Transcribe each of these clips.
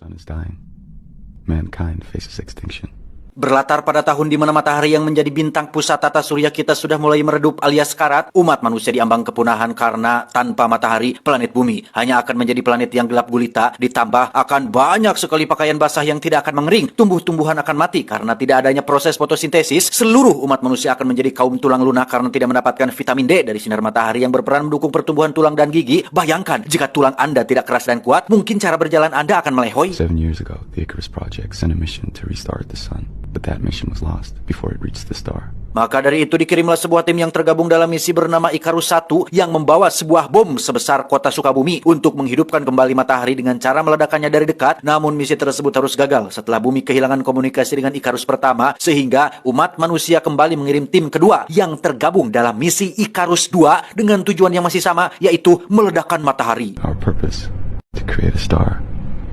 Sun is dying. Mankind faces extinction. Berlatar pada tahun di mana matahari yang menjadi bintang pusat tata surya kita sudah mulai meredup alias karat, umat manusia diambang kepunahan karena tanpa matahari, planet bumi hanya akan menjadi planet yang gelap gulita, ditambah akan banyak sekali pakaian basah yang tidak akan mengering, tumbuh-tumbuhan akan mati karena tidak adanya proses fotosintesis, seluruh umat manusia akan menjadi kaum tulang lunak karena tidak mendapatkan vitamin D dari sinar matahari yang berperan mendukung pertumbuhan tulang dan gigi. Bayangkan, jika tulang Anda tidak keras dan kuat, mungkin cara berjalan Anda akan melehoi. 7 years ago, the Icarus Project sent a mission to restart the sun. But that mission was lost before it reached the star. Maka dari itu dikirimlah sebuah tim yang tergabung dalam misi bernama Icarus 1 yang membawa sebuah bom sebesar kota Sukabumi untuk menghidupkan kembali matahari dengan cara meledakannya dari dekat. Namun misi tersebut harus gagal setelah bumi kehilangan komunikasi dengan Icarus pertama, sehingga umat manusia kembali mengirim tim kedua yang tergabung dalam misi Icarus 2 dengan tujuan yang masih sama, yaitu meledakkan matahari. Our purpose, to create a star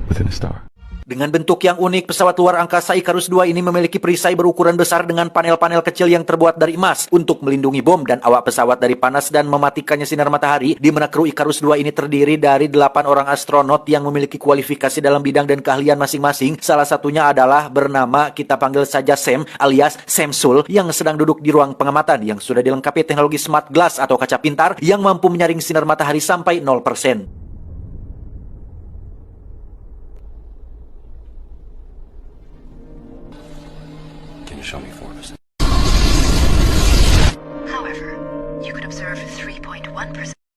within a star. Dengan bentuk yang unik, pesawat luar angkasa Icarus 2 ini memiliki perisai berukuran besar dengan panel-panel kecil yang terbuat dari emas untuk melindungi bom dan awak pesawat dari panas dan mematikannya sinar matahari, di mana kru Icarus 2 ini terdiri dari 8 orang astronot yang memiliki kualifikasi dalam bidang dan keahlian masing-masing. Salah satunya adalah bernama, kita panggil saja Sam alias Samsul, yang sedang duduk di ruang pengamatan yang sudah dilengkapi teknologi smart glass atau kaca pintar yang mampu menyaring sinar matahari sampai 0%. Show me 4%. However, you could observe 3.1%.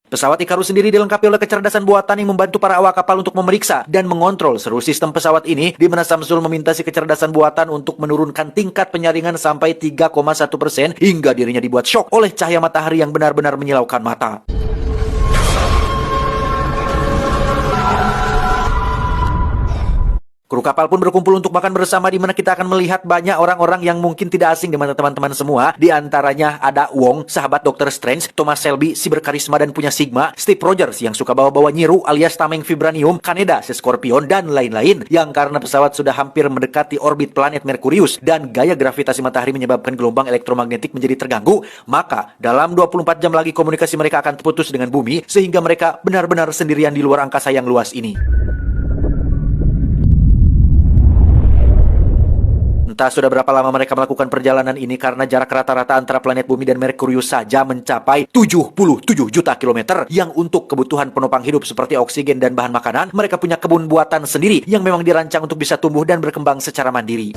Pesawat Icarus sendiri dilengkapi oleh kecerdasan buatan yang membantu para awak kapal untuk memeriksa dan mengontrol seluruh sistem pesawat ini, di mana Samsul meminta si kecerdasan buatan untuk menurunkan tingkat penyaringan sampai 3,1% hingga dirinya dibuat syok oleh cahaya matahari yang benar-benar menyilaukan mata. Kru kapal pun berkumpul untuk makan bersama, di mana kita akan melihat banyak orang-orang yang mungkin tidak asing di mata teman-teman semua. Di antaranya ada Wong, sahabat Dr. Strange, Thomas Shelby, si berkarisma dan punya Sigma, Steve Rogers yang suka bawa-bawa nyiru alias tameng vibranium, Kaneda, si Scorpion, dan lain-lain. Yang karena pesawat sudah hampir mendekati orbit planet Merkurius dan gaya gravitasi matahari menyebabkan gelombang elektromagnetik menjadi terganggu, maka dalam 24 jam lagi komunikasi mereka akan terputus dengan bumi, sehingga mereka benar-benar sendirian di luar angkasa yang luas ini. Entah sudah berapa lama mereka melakukan perjalanan ini, karena jarak rata-rata antara planet bumi dan Merkurius saja mencapai 77 juta kilometer, yang untuk kebutuhan penopang hidup seperti oksigen dan bahan makanan, mereka punya kebun buatan sendiri yang memang dirancang untuk bisa tumbuh dan berkembang secara mandiri.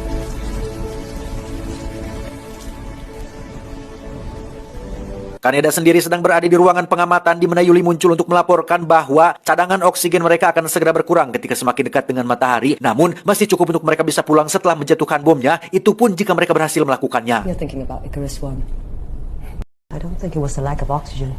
Kaneda sendiri sedang berada di ruangan pengamatan, di mana Yuli muncul untuk melaporkan bahwa cadangan oksigen mereka akan segera berkurang ketika semakin dekat dengan matahari. Namun, masih cukup untuk mereka bisa pulang setelah menjatuhkan bomnya, itu pun jika mereka berhasil melakukannya. You're thinking about Icarus 1. I don't think it was the lack of oxygen.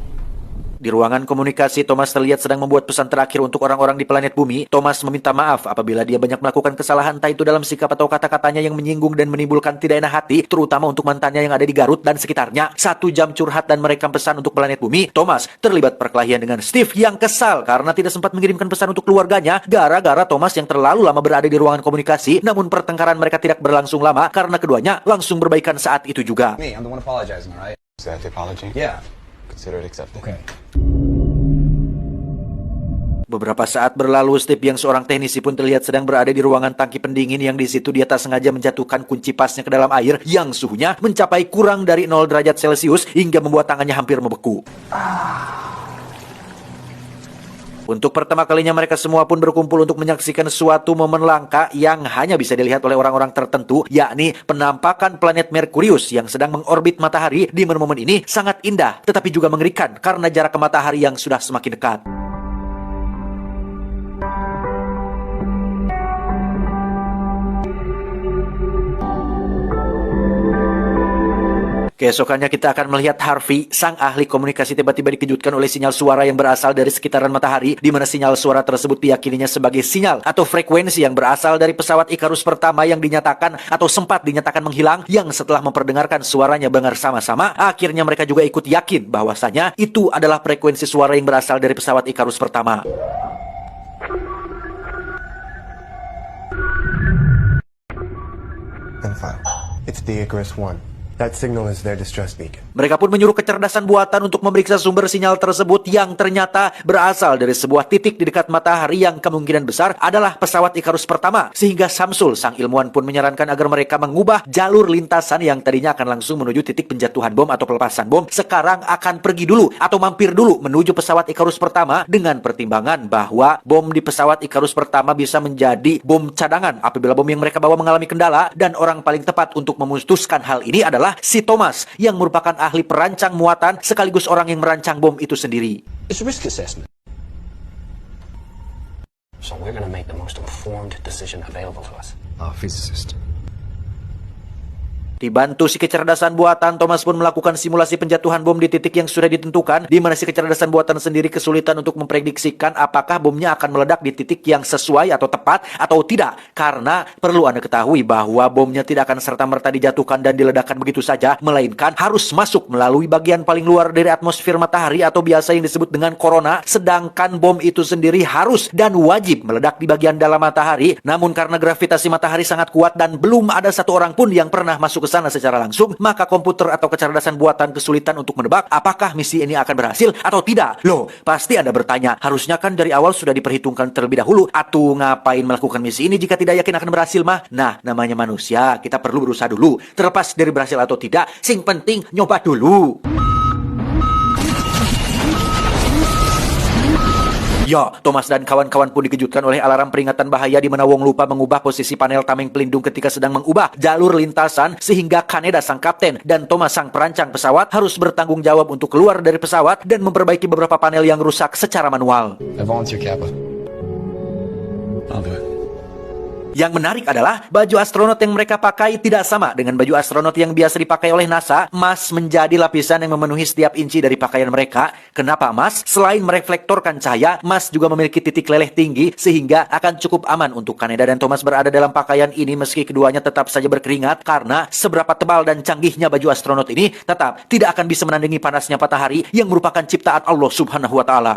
Di ruangan komunikasi, Thomas terlihat sedang membuat pesan terakhir untuk orang-orang di planet bumi. Thomas meminta maaf apabila dia banyak melakukan kesalahan, entah itu dalam sikap atau kata-katanya yang menyinggung dan menimbulkan tidak enak hati, terutama untuk mantannya yang ada di Garut dan sekitarnya. 1 jam curhat dan merekam pesan untuk planet bumi, Thomas terlibat perkelahian dengan Steve yang kesal karena tidak sempat mengirimkan pesan untuk keluarganya, gara-gara Thomas yang terlalu lama berada di ruangan komunikasi. Namun pertengkaran mereka tidak berlangsung lama karena keduanya langsung berbaikan saat itu juga. Me, I'm the one apologizing, all right? Is that the apology? Yeah. Consider it accepted. Okay. Beberapa saat berlalu, Steve yang seorang teknisi pun terlihat sedang berada di ruangan tangki pendingin, yang di situ dia tak sengaja menjatuhkan kunci pasnya ke dalam air yang suhunya mencapai kurang dari 0 derajat Celcius hingga membuat tangannya hampir membeku. Untuk pertama kalinya mereka semua pun berkumpul untuk menyaksikan suatu momen langka yang hanya bisa dilihat oleh orang-orang tertentu, yakni penampakan planet Merkurius yang sedang mengorbit matahari. Di momen ini sangat indah tetapi juga mengerikan karena jarak ke matahari yang sudah semakin dekat. Keesokannya kita akan melihat Harvey, sang ahli komunikasi, tiba-tiba dikejutkan oleh sinyal suara yang berasal dari sekitaran matahari, di mana sinyal suara tersebut diyakininya sebagai sinyal atau frekuensi yang berasal dari pesawat Icarus pertama yang dinyatakan atau sempat dinyatakan menghilang, yang setelah memperdengarkan suaranya dengar sama-sama, akhirnya mereka juga ikut yakin bahwasanya itu adalah frekuensi suara yang berasal dari pesawat Icarus pertama. And 5. It's the Icarus 1. That signal is their distress beacon. Mereka pun menyuruh kecerdasan buatan untuk memeriksa sumber sinyal tersebut yang ternyata berasal dari sebuah titik di dekat matahari yang kemungkinan besar adalah pesawat Icarus pertama. Sehingga Samsul, sang ilmuwan pun menyarankan agar mereka mengubah jalur lintasan yang tadinya akan langsung menuju titik penjatuhan bom atau pelepasan bom. Sekarang akan pergi dulu atau mampir dulu menuju pesawat Icarus pertama dengan pertimbangan bahwa bom di pesawat Icarus pertama bisa menjadi bom cadangan apabila bom yang mereka bawa mengalami kendala, dan orang paling tepat untuk memutuskan hal ini adalah si Thomas yang merupakan ahli perancang muatan sekaligus orang yang merancang bom itu sendiri. It's a risk assessment. So we're going to make the most informed decision available to us. Our physicist. Dibantu si kecerdasan buatan, Thomas pun melakukan simulasi penjatuhan bom di titik yang sudah ditentukan, di mana si kecerdasan buatan sendiri kesulitan untuk memprediksikan apakah bomnya akan meledak di titik yang sesuai atau tepat atau tidak. Karena perlu Anda ketahui bahwa bomnya tidak akan serta-merta dijatuhkan dan diledakkan begitu saja, melainkan harus masuk melalui bagian paling luar dari atmosfer matahari atau biasa yang disebut dengan korona, sedangkan bom itu sendiri harus dan wajib meledak di bagian dalam matahari. Namun karena gravitasi matahari sangat kuat dan belum ada satu orang pun yang pernah masuk ke sana secara langsung, maka komputer atau kecerdasan buatan kesulitan untuk menebak apakah misi ini akan berhasil atau tidak. Loh, pasti Anda bertanya, harusnya kan dari awal sudah diperhitungkan terlebih dahulu. Atuh ngapain melakukan misi ini jika tidak yakin akan berhasil mah? Nah, namanya manusia, kita perlu berusaha dulu. Terlepas dari berhasil atau tidak, sing penting nyoba dulu. Ya, Thomas dan kawan-kawan pun dikejutkan oleh alarm peringatan bahaya di mana Wong lupa mengubah posisi panel tameng pelindung ketika sedang mengubah jalur lintasan, sehingga Kaneda sang kapten dan Thomas sang perancang pesawat harus bertanggung jawab untuk keluar dari pesawat dan memperbaiki beberapa panel yang rusak secara manual. I volunteer, Kappa. I'll do it. Yang menarik adalah baju astronot yang mereka pakai tidak sama dengan baju astronot yang biasa dipakai oleh NASA. Emas menjadi lapisan yang memenuhi setiap inci dari pakaian mereka. Kenapa emas? Selain mereflektorkan cahaya, emas juga memiliki titik leleh tinggi sehingga akan cukup aman untuk Kaneda dan Thomas berada dalam pakaian ini meski keduanya tetap saja berkeringat, karena seberapa tebal dan canggihnya baju astronot ini tetap tidak akan bisa menandingi panasnya matahari yang merupakan ciptaan Allah Subhanahu wa Ta'ala.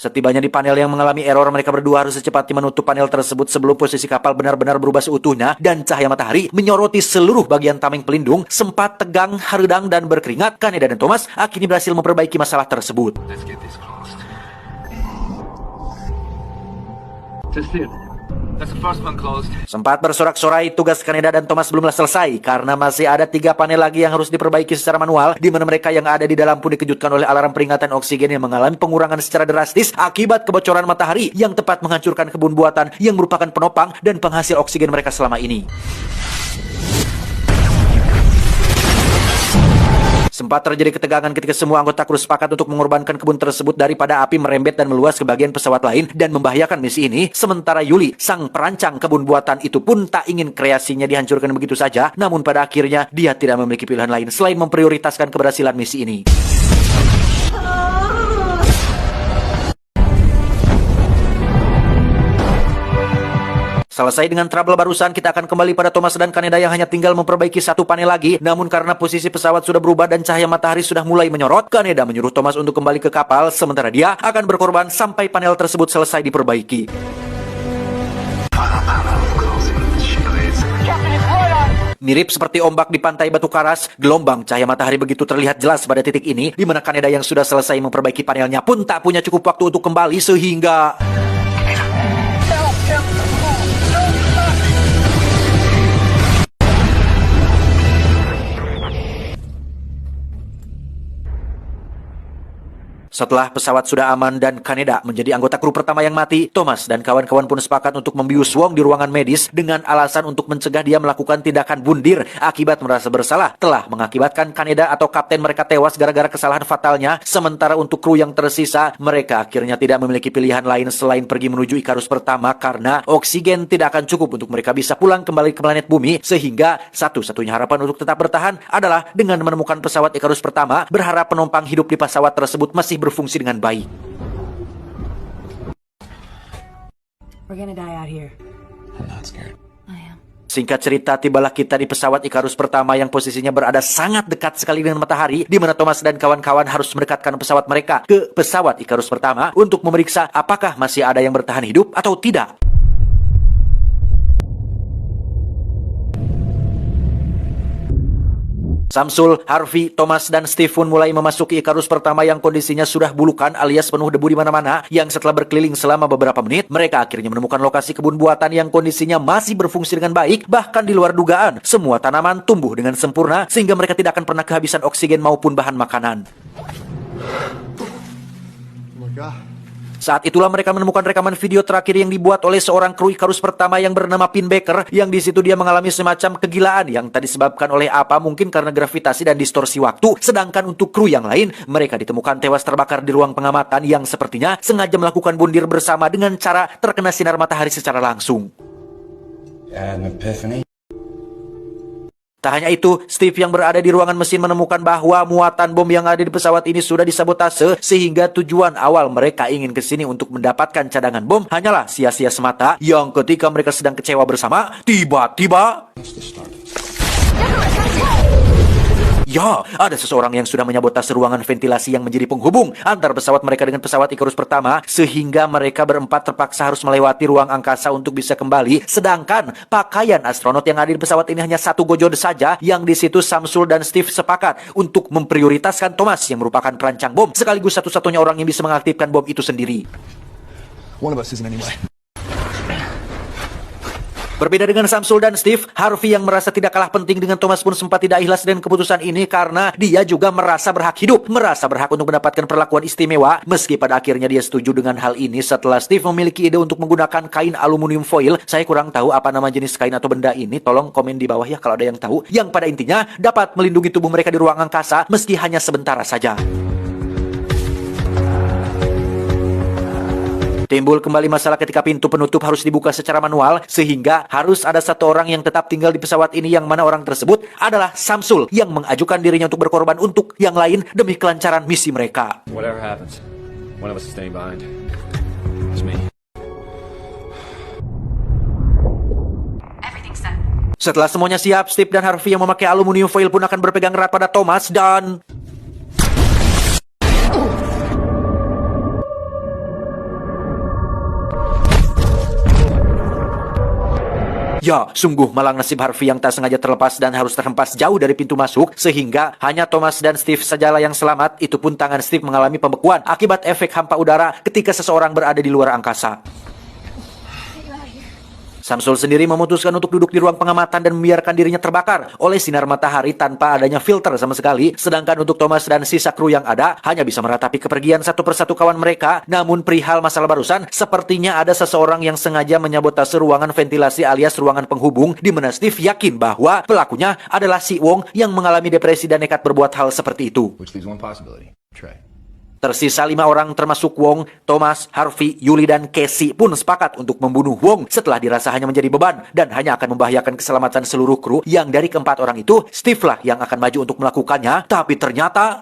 Setibanya di panel yang mengalami error, mereka berdua harus secepatnya menutup panel tersebut sebelum posisi kapal benar-benar berubah seutuhnya dan cahaya matahari menyoroti seluruh bagian tameng pelindung. Sempat tegang, haredang, dan berkeringat, Kaneda dan Thomas akhirnya berhasil memperbaiki masalah tersebut. Let's get this closed. That's the first one closed. Sempat bersorak-sorai, tugas Kaneda dan Thomas belumlah selesai karena masih ada 3 panel lagi yang harus diperbaiki secara manual, di mana mereka yang ada di dalam pun dikejutkan oleh alarm peringatan oksigen yang mengalami pengurangan secara drastis akibat kebocoran matahari yang tepat menghancurkan kebun buatan yang merupakan penopang dan penghasil oksigen mereka selama ini. Sempat terjadi ketegangan ketika semua anggota kru sepakat untuk mengorbankan kebun tersebut daripada api merembet dan meluas ke bagian pesawat lain dan membahayakan misi ini. Sementara Yuli, sang perancang kebun buatan itu pun tak ingin kreasinya dihancurkan begitu saja. Namun pada akhirnya dia tidak memiliki pilihan lain selain memprioritaskan keberhasilan misi ini. Selesai dengan trouble barusan, kita akan kembali pada Thomas dan Kaneda yang hanya tinggal memperbaiki 1 panel lagi. Namun karena posisi pesawat sudah berubah dan cahaya matahari sudah mulai menyorot, Kaneda menyuruh Thomas untuk kembali ke kapal, sementara dia akan berkorban sampai panel tersebut selesai diperbaiki. Mirip seperti ombak di pantai Batu Karas, gelombang cahaya matahari begitu terlihat jelas pada titik ini, di mana Kaneda yang sudah selesai memperbaiki panelnya pun tak punya cukup waktu untuk kembali sehingga... Setelah pesawat sudah aman dan Kaneda menjadi anggota kru pertama yang mati, Thomas dan kawan-kawan pun sepakat untuk membius Wong di ruangan medis dengan alasan untuk mencegah dia melakukan tindakan bundir akibat merasa bersalah telah mengakibatkan Kaneda atau kapten mereka tewas gara-gara kesalahan fatalnya. Sementara untuk kru yang tersisa, mereka akhirnya tidak memiliki pilihan lain selain pergi menuju Icarus pertama karena oksigen tidak akan cukup untuk mereka bisa pulang kembali ke planet bumi, sehingga satu-satunya harapan untuk tetap bertahan adalah dengan menemukan pesawat Icarus pertama, berharap penumpang hidup di pesawat tersebut masih berfungsi dengan baik. We're gonna die out here. I'm not scared. I am. Singkat cerita, tibalah kita di pesawat Icarus pertama yang posisinya berada sangat dekat sekali dengan matahari, di mana Thomas dan kawan-kawan harus mendekatkan pesawat mereka ke pesawat Icarus pertama untuk memeriksa apakah masih ada yang bertahan hidup atau tidak. Samsul, Harvey, Thomas, dan Steve pun mulai memasuki Icarus pertama yang kondisinya sudah bulukan alias penuh debu di mana-mana, yang setelah berkeliling selama beberapa menit, mereka akhirnya menemukan lokasi kebun buatan yang kondisinya masih berfungsi dengan baik, bahkan di luar dugaan. Semua tanaman tumbuh dengan sempurna, sehingga mereka tidak akan pernah kehabisan oksigen maupun bahan makanan. Oh my God. Saat itulah mereka menemukan rekaman video terakhir yang dibuat oleh seorang kru Icarus pertama yang bernama Pin Baker, yang di situ dia mengalami semacam kegilaan yang tadi disebabkan oleh apa, mungkin karena gravitasi dan distorsi waktu. Sedangkan untuk kru yang lain, mereka ditemukan tewas terbakar di ruang pengamatan yang sepertinya sengaja melakukan bundir bersama dengan cara terkena sinar matahari secara langsung. An epiphany. Tak hanya itu, Steve yang berada di ruangan mesin menemukan bahwa muatan bom yang ada di pesawat ini sudah disabotase, sehingga tujuan awal mereka ingin ke sini untuk mendapatkan cadangan bom hanyalah sia-sia semata, yang ketika mereka sedang kecewa bersama, tiba-tiba ya, ada seseorang yang sudah menyabotase ruangan ventilasi yang menjadi penghubung antar pesawat mereka dengan pesawat Icarus pertama, sehingga mereka berempat terpaksa harus melewati ruang angkasa untuk bisa kembali. Sedangkan pakaian astronot yang ada di pesawat ini hanya satu gojod saja, yang di situ Samsul dan Steve sepakat untuk memprioritaskan Thomas yang merupakan perancang bom, sekaligus satu-satunya orang yang bisa mengaktifkan bom itu sendiri. One of us isn't anyway. Berbeda dengan Samsul dan Steve, Harvey yang merasa tidak kalah penting dengan Thomas pun sempat tidak ikhlas dengan keputusan ini karena dia juga merasa berhak hidup, merasa berhak untuk mendapatkan perlakuan istimewa, meski pada akhirnya dia setuju dengan hal ini setelah Steve memiliki ide untuk menggunakan kain aluminium foil. Saya kurang tahu apa nama jenis kain atau benda ini, tolong komen di bawah ya kalau ada yang tahu, yang pada intinya dapat melindungi tubuh mereka di ruang angkasa meski hanya sebentar saja. Timbul kembali masalah ketika pintu penutup harus dibuka secara manual, sehingga harus ada satu orang yang tetap tinggal di pesawat ini, yang mana orang tersebut adalah Samsul yang mengajukan dirinya untuk berkorban untuk yang lain demi kelancaran misi mereka. Whatever happens, one of us is staying behind. It's me. Everything's set. Setelah semuanya siap, Steve dan Harvey yang memakai aluminium foil pun akan berpegang erat pada Thomas dan... ya, sungguh malang nasib Harvey yang tak sengaja terlepas dan harus terhempas jauh dari pintu masuk, sehingga hanya Thomas dan Steve sajalah yang selamat. Itu pun tangan Steve mengalami pembekuan akibat efek hampa udara ketika seseorang berada di luar angkasa. Samsul sendiri memutuskan untuk duduk di ruang pengamatan dan membiarkan dirinya terbakar oleh sinar matahari tanpa adanya filter sama sekali. Sedangkan untuk Thomas dan sisa kru yang ada hanya bisa meratapi kepergian satu persatu kawan mereka. Namun perihal masalah barusan, sepertinya ada seseorang yang sengaja menyabotase ruangan ventilasi alias ruangan penghubung, di mana Steve yakin bahwa pelakunya adalah si Wong yang mengalami depresi dan nekat berbuat hal seperti itu. Which leaves one possibility. Trey. Tersisa 5 orang termasuk Wong, Thomas, Harvey, Yuli, dan Casey pun sepakat untuk membunuh Wong setelah dirasa hanya menjadi beban dan hanya akan membahayakan keselamatan seluruh kru, yang dari keempat orang itu, Steve lah yang akan maju untuk melakukannya. Tapi ternyata...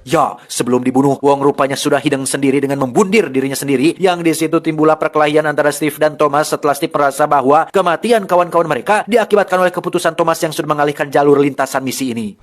ya, sebelum dibunuh, Wong rupanya sudah hidang sendiri dengan membundir dirinya sendiri, yang di situ timbullah perkelahian antara Steve dan Thomas setelah Steve merasa bahwa kematian kawan-kawan mereka diakibatkan oleh keputusan Thomas yang sudah mengalihkan jalur lintasan misi ini.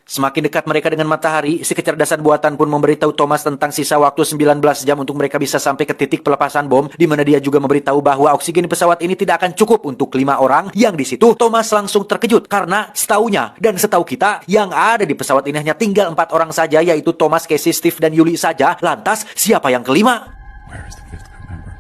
Semakin dekat mereka dengan matahari, si kecerdasan buatan pun memberitahu Thomas tentang sisa waktu 19 jam untuk mereka bisa sampai ke titik pelepasan bom, di mana dia juga memberitahu bahwa oksigen di pesawat ini tidak akan cukup untuk 5 orang, yang di situ Thomas langsung terkejut karena setaunya dan setahu kita yang ada di pesawat ini hanya tinggal 4 orang saja, yaitu Thomas, Casey, Steve, dan Yuli saja. Lantas siapa yang kelima? Where is the fifth crew member?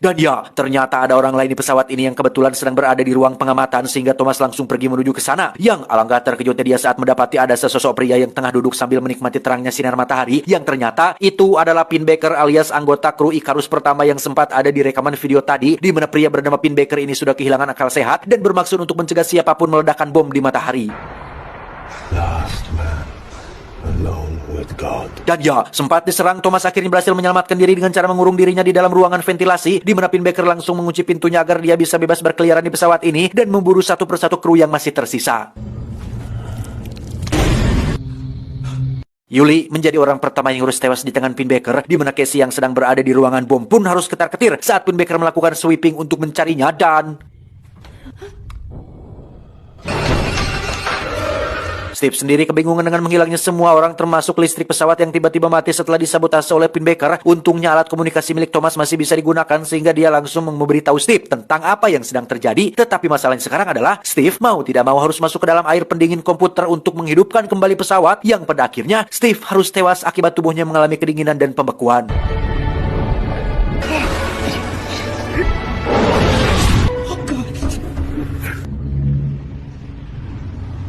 Dan ya, ternyata ada orang lain di pesawat ini yang kebetulan sedang berada di ruang pengamatan sehingga Thomas langsung pergi menuju ke sana. Yang alangkah terkejutnya dia saat mendapati ada sesosok pria yang tengah duduk sambil menikmati terangnya sinar matahari, yang ternyata itu adalah Pin Baker alias anggota kru Icarus pertama yang sempat ada di rekaman video tadi, di mana pria bernama Pin Baker ini sudah kehilangan akal sehat dan bermaksud untuk mencegah siapapun meledakkan bom di matahari. Last man alone with God. Dan ya, sempat diserang, Thomas akhirnya berhasil menyelamatkan diri dengan cara mengurung dirinya di dalam ruangan ventilasi, di mana Pin Baker langsung mengunci pintunya agar dia bisa bebas berkeliaran di pesawat ini dan memburu satu persatu kru yang masih tersisa. Yuli menjadi orang pertama yang harus tewas di tangan Pin Baker, di mana Casey yang sedang berada di ruangan bom pun harus ketar-ketir saat Pin Baker melakukan sweeping untuk mencarinya dan... Steve sendiri kebingungan dengan menghilangnya semua orang termasuk listrik pesawat yang tiba-tiba mati setelah disabotase oleh Pin Baker. Untungnya alat komunikasi milik Thomas masih bisa digunakan sehingga dia langsung memberitahu Steve tentang apa yang sedang terjadi. Tetapi masalahnya sekarang adalah Steve mau tidak mau harus masuk ke dalam air pendingin komputer untuk menghidupkan kembali pesawat, yang pada akhirnya Steve harus tewas akibat tubuhnya mengalami kedinginan dan pembekuan.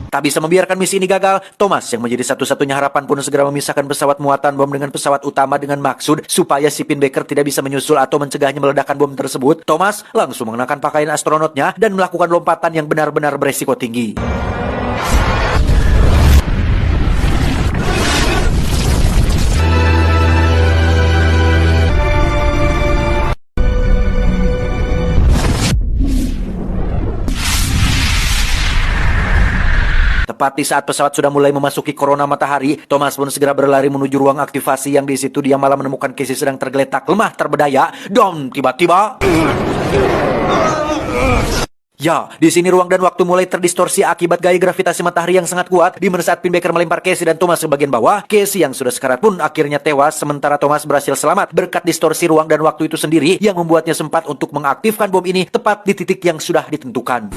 Tak bisa membiarkan misi ini gagal, Thomas yang menjadi satu-satunya harapan pun segera memisahkan pesawat muatan bom dengan pesawat utama dengan maksud supaya si Pin Baker tidak bisa menyusul atau mencegahnya meledakkan bom tersebut. Thomas langsung mengenakan pakaian astronotnya dan melakukan lompatan yang benar-benar beresiko tinggi. Tepat di saat pesawat sudah mulai memasuki korona matahari, Thomas pun segera berlari menuju ruang aktivasi yang di situ dia malah menemukan Casey sedang tergeletak lemah terberdaya. Dan tiba-tiba... Ya, di sini ruang dan waktu mulai terdistorsi akibat gaya gravitasi matahari yang sangat kuat, di mana saat Pin Baker melempar Casey dan Thomas ke bagian bawah, Casey yang sudah sekarat pun akhirnya tewas, sementara Thomas berhasil selamat berkat distorsi ruang dan waktu itu sendiri yang membuatnya sempat untuk mengaktifkan bom ini tepat di titik yang sudah ditentukan.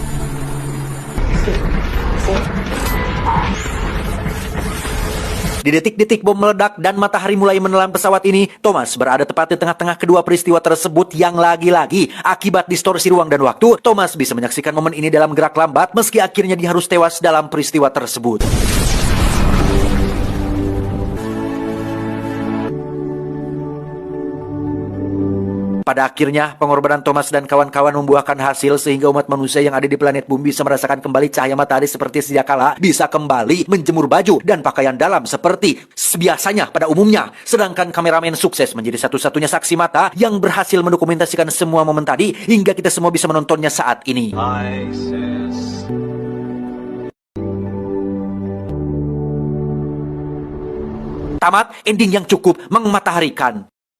Di detik-detik bom meledak dan matahari mulai menelan pesawat ini, Thomas berada tepat di tengah-tengah kedua peristiwa tersebut yang lagi-lagi akibat distorsi ruang dan waktu, Thomas bisa menyaksikan momen ini dalam gerak lambat meski akhirnya dia harus tewas dalam peristiwa tersebut. Pada akhirnya, pengorbanan Thomas dan kawan-kawan membuahkan hasil sehingga umat manusia yang ada di planet bumi bisa merasakan kembali cahaya matahari seperti sedia kala, bisa kembali menjemur baju dan pakaian dalam seperti biasanya pada umumnya. Sedangkan kameramen sukses menjadi satu-satunya saksi mata yang berhasil mendokumentasikan semua momen tadi hingga kita semua bisa menontonnya saat ini. Tamat, ending yang cukup memataharikan.